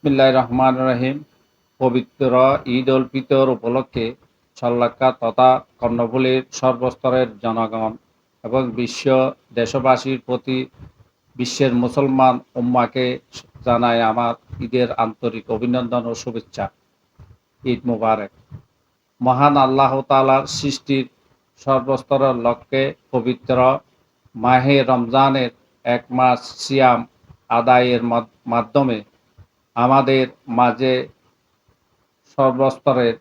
বিসমিল্লাহির রহমানির রহিম। পবিত্র ঈদ উল ফিতর উপলক্ষে শল্যাকা তথা কর্ণফুলীর সর্বস্তরের জনগণ এবং দেশবাসীর প্রতি বিশ্বের মুসলমান উম্মাকে জানাই আমার ঈদের আন্তরিক অভিনন্দন ও শুভেচ্ছা। ঈদ মুবারক। মহান আল্লাহ তাআলার সৃষ্টির সর্বস্তরের লক্ষ্যে পবিত্র মাহে রমজানের এক মাস সিয়াম আদায়ের মাধ্যমে আমাদের মাঝে সর্বস্তরের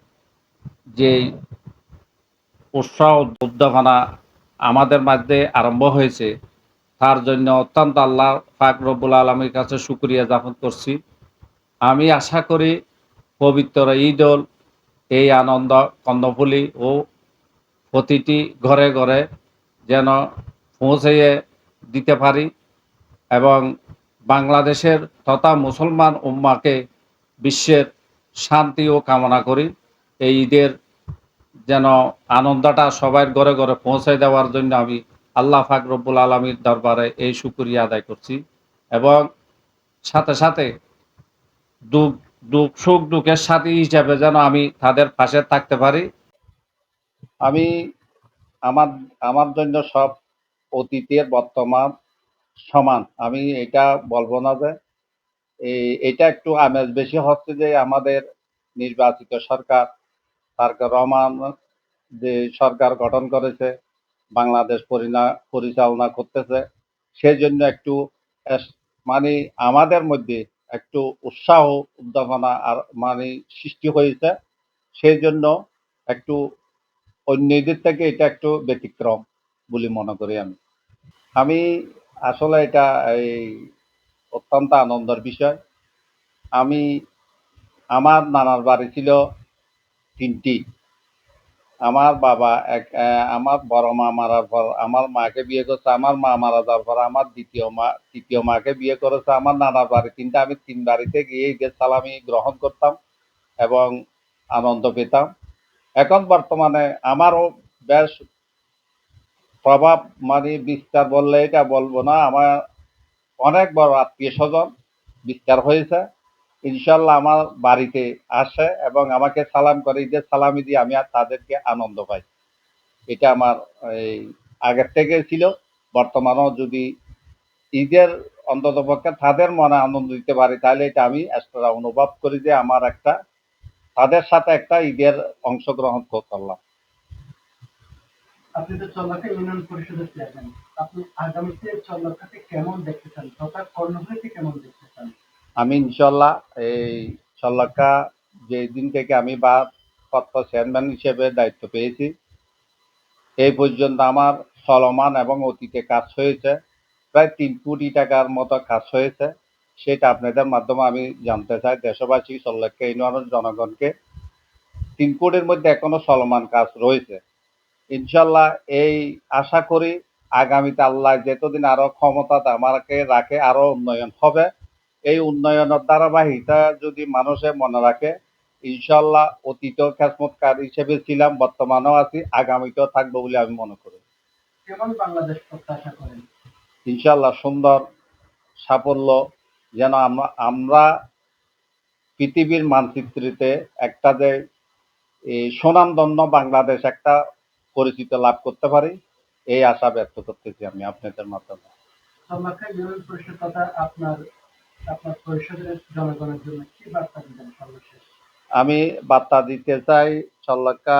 যেই উৎসাহ উদ্দীপনা আমাদের মধ্যে আরম্ভ হয়েছে, তার জন্য অত্যন্ত আল্লাহ পাক রব্বুল আলামিনের কাছে শুকরিয়া জ্ঞাপন করছি। আমি আশা করি পবিত্র ঈদুল এই আনন্দ কর্ণফুলী ও প্রতিটি ঘরে ঘরে যেন পৌঁছিয়ে দিতে পারি এবং বাংলাদেশের তথা মুসলমান উম্মাকে বিশ্বের শান্তিও কামনা করি। এই ঈদের যেন আনন্দটা সবার ঘরে ঘরে পৌঁছে দেওয়ার জন্য আমি আল্লাহ পাক রব্বুল আলামিনের দরবারে এই শুকরিয়া আদায় করছি এবং সাথে সাথে দুঃখ দুঃখ সুখ দুঃখের সাথী হিসাবে যেন আমি তাদের পাশে থাকতে পারি। আমি আমার আমার জন্য সব অতীতের বর্তমান সমান। আমি এটা বলবো না যে এটা একটু আমেজ বেশি হচ্ছে যে আমাদের নির্বাচিত সরকার তারেক রহমান যে সরকার গঠন করেছে, বাংলাদেশ পরিচালনা করতেছে, সেজন্য একটু মানে আমাদের মধ্যে একটু উৎসাহ উদ্দীপনা আর মানে সৃষ্টি হয়েছে। সেই জন্য একটু অন্যদের থেকে এটা একটু ব্যতিক্রম বলে মনে করি আমি। আমি আসলে এটা এই অত্যন্ত আনন্দের বিষয়। আমি আমার নানার বাড়ি ছিল ৩টি। আমার বাবা আমার বড় মা মারার পর আমার মাকে বিয়ে করছে, আমার মা মারা যাওয়ার পর আমার তৃতীয় মাকে বিয়ে করেছে। আমার নানার বাড়ি ৩টা, আমি ৩ বাড়িতে গিয়ে ঈদের সালামি গ্রহণ করতাম এবং আনন্দ পেতাম। এখন বর্তমানে আমারও বেশ প্রভাব মানে বিস্তার বললে এটা বলবো না, আমার অনেক বড় আত্মীয়-স্বজন বিস্তার হয়েছে। ইনশাল্লাহ আমার বাড়িতে আসে এবং আমাকে সালাম করে, ঈদের সালামি দিয়ে আমি আর তাদেরকে আনন্দ পাই। এটা আমার এই আগের থেকে ছিল। বর্তমানেও যদি ঈদের অন্ততপক্ষে তাদের মনে আনন্দ দিতে পারি, তাহলে এটা আমি এক্সট্রা অনুভব করি যে আমার একটা তাদের সাথে একটা ঈদের অংশগ্রহণ করলাম। আপনি তো চল্লাকা ইউনিয়ন পরিষদের চেয়ারম্যান। আপনি আগামীতে চল্লাকাকে কেমন দেখতে চান তথা কর্ণফুলীকে কেমন দেখতে চান? আমি ইনশাল্লাহ এই চল্লাকা যেদিন থেকে আমি ভারপ্রাপ্ত চেয়ারম্যান হিসেবে দায়িত্ব পেয়েছি, এই পর্যন্ত আমার চলমান এবং অতীতে কাজ হয়েছে প্রায় ৩ কোটি টাকার মতো কাজ হয়েছে। সেটা আপনাদের মাধ্যমে আমি জানতে চাই দেশবাসী চল্লাকা ইউনিয়নের জনগণকে। ৩ কোটির মধ্যে এখনো চলমান কাজ রয়েছে। ইনশাল্লাহ এই আশা করি আগামীতে আল্লাহ যতদিন আরো ক্ষমতাতে আমাকে রাখে আরো উন্নয়ন হবে। এই উন্নয়নের ধারাবাহিকতা যদি মানুষে মনে রাখে, ইনশাল্লাহ অতীতেও খেদমতকার হিসেবে ছিলাম, বর্তমানেও আছি, আগামীতেও থাকবো বলে আমি মনে করি। কেমন বাংলাদেশ প্রত্যাশা করেন? ইনশাল্লাহ সুন্দর সাফল্য যেন আমরা পৃথিবীর মানচিত্রেতে একটা যে এই সুনামধন্য বাংলাদেশ একটা পরিচিত লাভ করতে পারি, এই আশা ব্যক্ত করতেছি আমি আপনাদের মাধ্যমে। চল্লাকা ইউনিয়ন পরিষদ তথা আপনার আপনার পরিষদের জনগণের জন্য কি বার্তা দিবেন সর্বশেষ? আমি বার্তা দিতে চাই চল্লাকা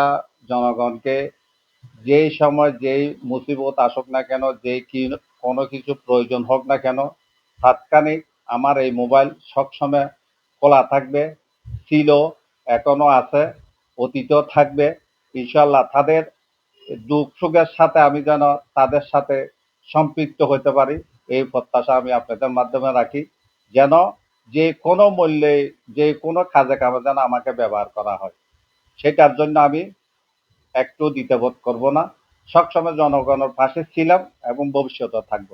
জনগণকে, যেই সময় যেই মুসিবত আসুক না কেন, যেই কি কোনো কিছু প্রয়োজন হোক না কেন, তাৎক্ষণিক আমার এই মোবাইল সবসময় খোলা থাকবে, ছিল, এখনো আছে, অতীতেও থাকবে। ইনশাল্লাহ তাদের দুঃখ সুখের সাথে আমি যেন তাদের সাথে সম্পৃক্ত হতে পারি, এই প্রত্যাশা আমি আপনাদের মাধ্যমে রাখি। যেন যে কোনো মূল্যে যে কোনো কাজে কামে যেন আমাকে ব্যবহার করা হয়, সেটার জন্য আমি একটু দ্বিধাবোধ করব না। সবসময় জনগণের পাশে ছিলাম এবং ভবিষ্যতেও থাকবো।